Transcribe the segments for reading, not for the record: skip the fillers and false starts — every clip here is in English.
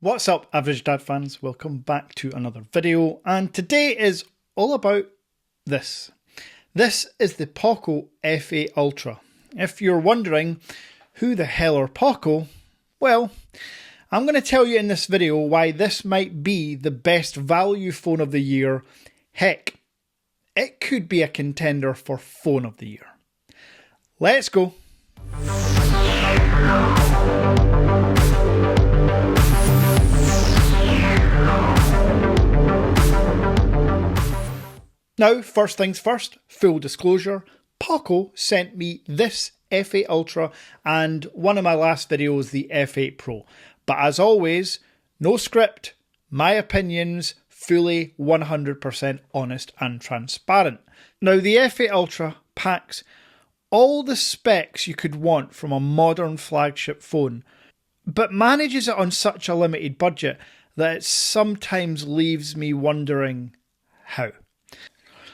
What's up, Average Dad fans? Welcome back to another video, and today is all about this. This is the Poco F8 Ultra. If you're wondering who the hell are Poco, well, I'm going to tell you in this video why this might be the best value phone of the year. Heck, it could be a contender for phone of the year. Let's go. Now, first things first, full disclosure, Poco sent me this F8 Ultra and one of my last videos, the F8 Pro. But as always, no script, my opinions, fully 100% honest and transparent. Now, the F8 Ultra packs all the specs you could want from a modern flagship phone, but manages it on such a limited budget that it sometimes leaves me wondering how.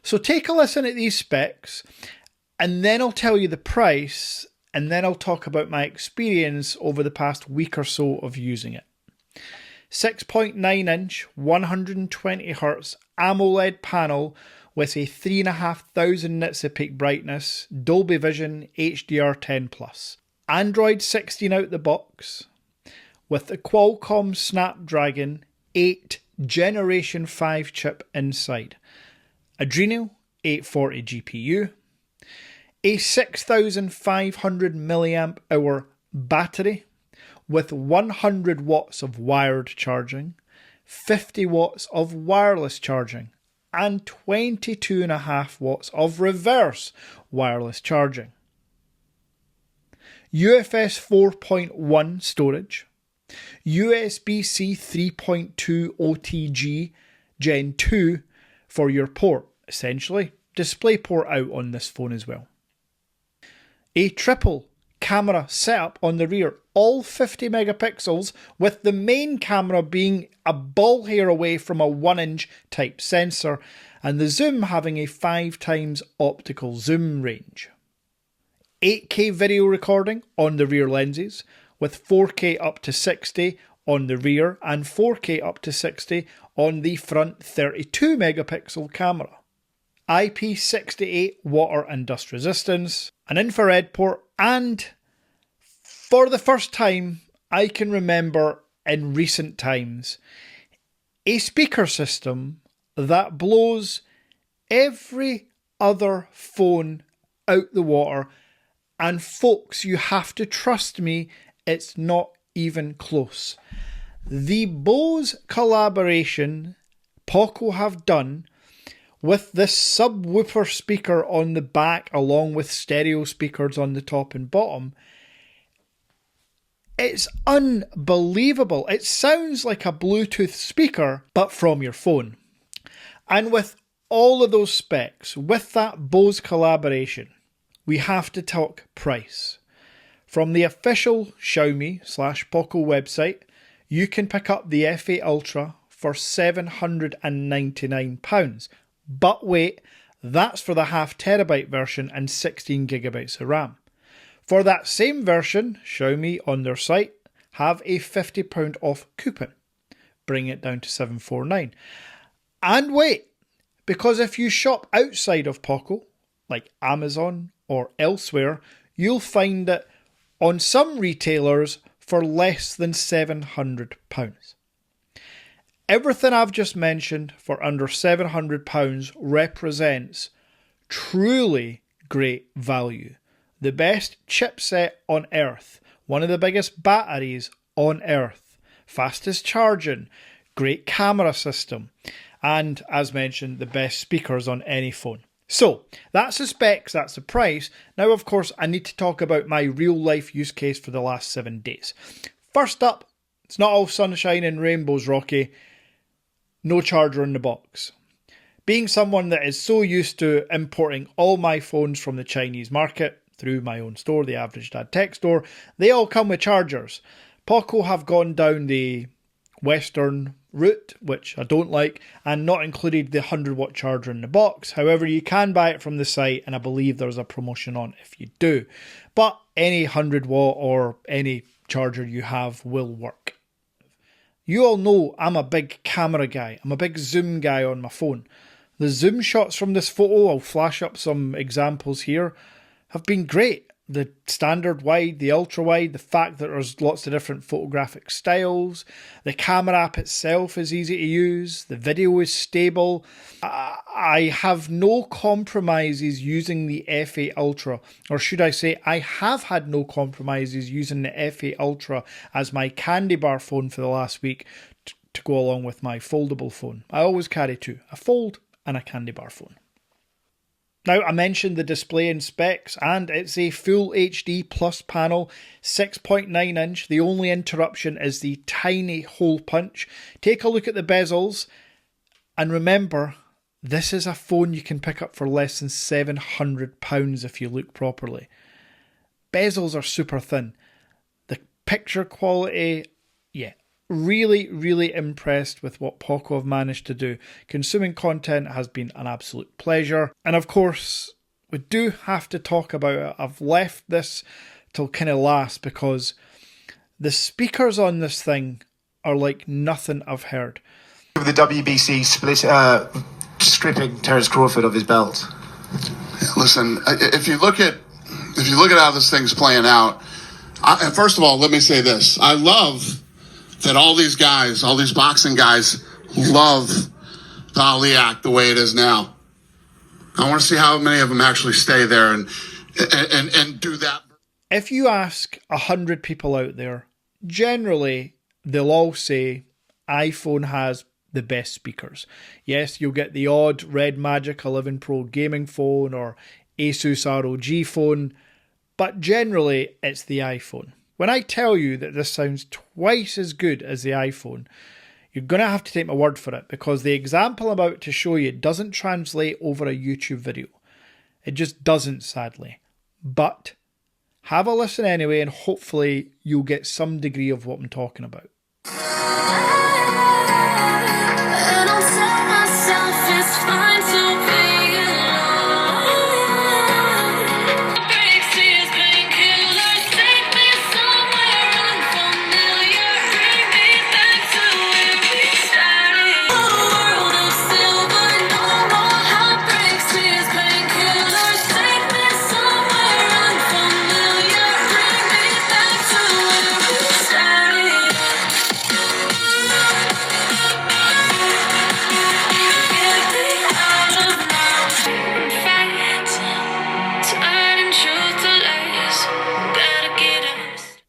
So take a listen at these specs, and then I'll tell you the price, and then I'll talk about my experience over the past week or so of using it. 6.9 inch, 120Hz AMOLED panel with a 3,500 nits of peak brightness, Dolby Vision HDR10+. Android 16 out the box, with the Qualcomm Snapdragon 8 Generation 5 chip inside. Adreno 840 GPU, a 6,500 milliamp hour battery with 100 watts of wired charging, 50 watts of wireless charging, and 22.5 watts of reverse wireless charging. UFS 4.1 storage, USB-C 3.2 OTG Gen 2 for your port, essentially. DisplayPort out on this phone as well. A triple camera setup on the rear, all 50 megapixels, with the main camera being a ball hair away from a 1-inch type sensor, and the zoom having a 5 times optical zoom range. 8K video recording on the rear lenses, with 4K up to 60 on the rear and 4K up to 60 on the front 32 megapixel camera. IP68 water and dust resistance, an infrared port, and for the first time I can remember in recent times, a speaker system that blows every other phone out the water. And folks, you have to trust me, it's not even close. The Bose collaboration Poco have done with this subwoofer speaker on the back along with stereo speakers on the top and bottom, it's unbelievable. It sounds like a Bluetooth speaker but from your phone. And with all of those specs, with that Bose collaboration, we have to talk price. From the official Xiaomi/Poco website, you can pick up the F8 Ultra for £799. But wait, that's for the 0.5 terabyte version and 16 gigabytes of RAM. For that same version, Xiaomi on their site have a £50 off coupon, bringing it down to £749. And wait, because if you shop outside of Poco, like Amazon or elsewhere, you'll find it on some retailers for less than £700. Everything I've just mentioned for under £700 represents truly great value. The best chipset on earth, one of the biggest batteries on earth, fastest charging, great camera system, and as mentioned, the best speakers on any phone. So, that's the specs, that's the price. Now, of course, I need to talk about my real-life use case for the last 7 days. First up, it's not all sunshine and rainbows, Rocky. No charger in the box. Being someone that is so used to importing all my phones from the Chinese market through my own store, the Average Dad Tech Store, they all come with chargers. Poco have gone down the Western route, which I don't like, and not included the 100-watt charger in the box. However, you can buy it from the site, and I believe there's a promotion on if you do. But any 100-watt or any charger you have will work. You all know I'm a big camera guy. I'm a big zoom guy on my phone. The zoom shots from this photo, I'll flash up some examples here, have been great. The standard wide, the ultra wide, the fact that there's lots of different photographic styles, the camera app itself is easy to use, the video is stable. I have no compromises using the F8 Ultra, or should I say I have had no compromises using the F8 Ultra as my candy bar phone for the last week to go along with my foldable phone. I always carry two, a fold and a candy bar phone. Now, I mentioned the display and specs, and it's a full HD plus panel, 6.9 inch. The only interruption is the tiny hole punch. Take a look at the bezels, and remember, this is a phone you can pick up for less than £700 if you look properly. Bezels are super thin. The picture quality, yeah. Really, really impressed with what Poco have managed to do. Consuming content has been an absolute pleasure. And of course, we do have to talk about it. I've left this till kind of last because the speakers on this thing are like nothing I've heard. The WBC stripping Terence Crawford of his belt. Listen, if you look at how this thing's playing out, first of all, let me say this. I love that all these guys, all these boxing guys, love the Ali Act the way it is now. I want to see how many of them actually stay there and do that. If you ask 100 people out there, generally they'll all say iPhone has the best speakers. Yes, you'll get the odd Red Magic 11 Pro gaming phone or Asus ROG phone, but generally it's the iPhone. When I tell you that this sounds twice as good as the iPhone, you're going to have to take my word for it, because the example I'm about to show you doesn't translate over a YouTube video. It just doesn't, sadly. But have a listen anyway, and hopefully you'll get some degree of what I'm talking about.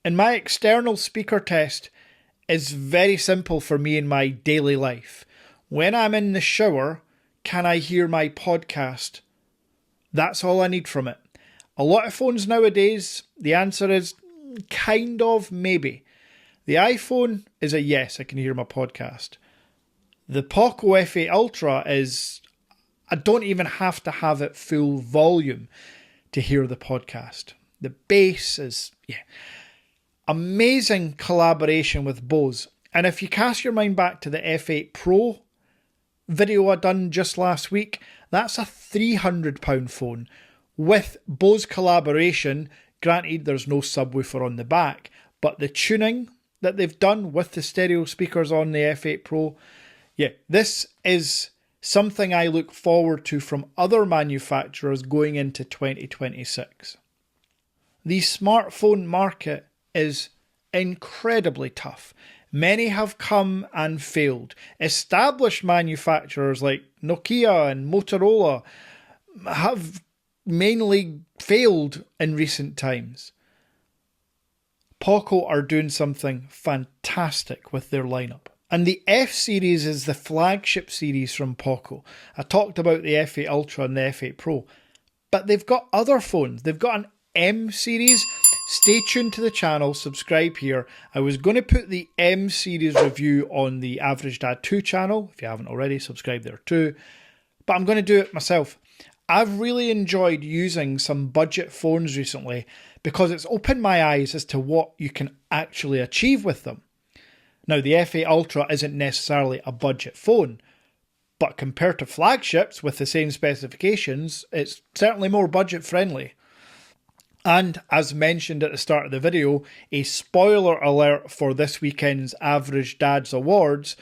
And my external speaker test is very simple for me in my daily life. When I'm in the shower, can I hear my podcast? That's all I need from it. A lot of phones nowadays, the answer is kind of maybe. The iPhone is a yes, I can hear my podcast. The Poco F8 Ultra is, I don't even have to have it full volume to hear the podcast. The bass is, yeah. Amazing collaboration with Bose. And if you cast your mind back to the F8 Pro video I done just last week, that's a £300 phone with Bose collaboration. Granted, there's no subwoofer on the back, but the tuning that they've done with the stereo speakers on the F8 Pro, yeah, this is something I look forward to from other manufacturers going into 2026. The smartphone market is incredibly tough. Many have come and failed. Established manufacturers like Nokia and Motorola have mainly failed in recent times. Poco are doing something fantastic with their lineup. And the F series is the flagship series from Poco. I talked about the F8 Ultra and the F8 Pro, but they've got other phones. They've got an M series. Stay tuned to the channel, subscribe here. I was going to put the M series review on the Average Dad 2 channel. If you haven't already, subscribe there too. But I'm going to do it myself. I've really enjoyed using some budget phones recently because it's opened my eyes as to what you can actually achieve with them. Now, the F8 Ultra isn't necessarily a budget phone, but compared to flagships with the same specifications, it's certainly more budget friendly. And as mentioned at the start of the video, a spoiler alert for this weekend's Average Dads Awards,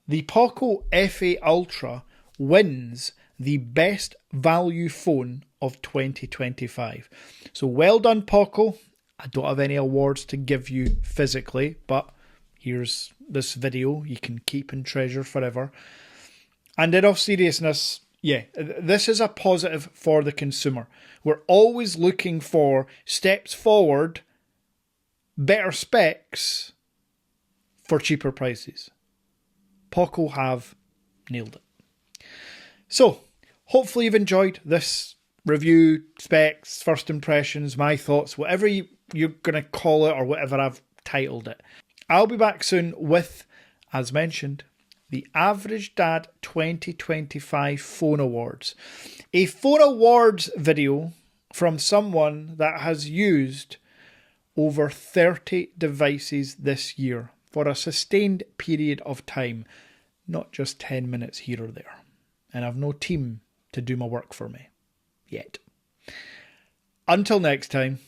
the Poco FA Ultra wins the best value phone of 2025. So well done, Poco. I don't have any awards to give you physically, but here's this video you can keep and treasure forever. And in all seriousness, yeah, this is a positive for the consumer. We're always looking for steps forward, better specs for cheaper prices. Poco have nailed it. So, hopefully you've enjoyed this review, specs, first impressions, my thoughts, whatever you're going to call it or whatever I've titled it. I'll be back soon with, as mentioned, the Average Dad 2025 Phone Awards. A Phone Awards video from someone that has used over 30 devices this year for a sustained period of time, not just 10 minutes here or there. And I've no team to do my work for me yet. Until next time,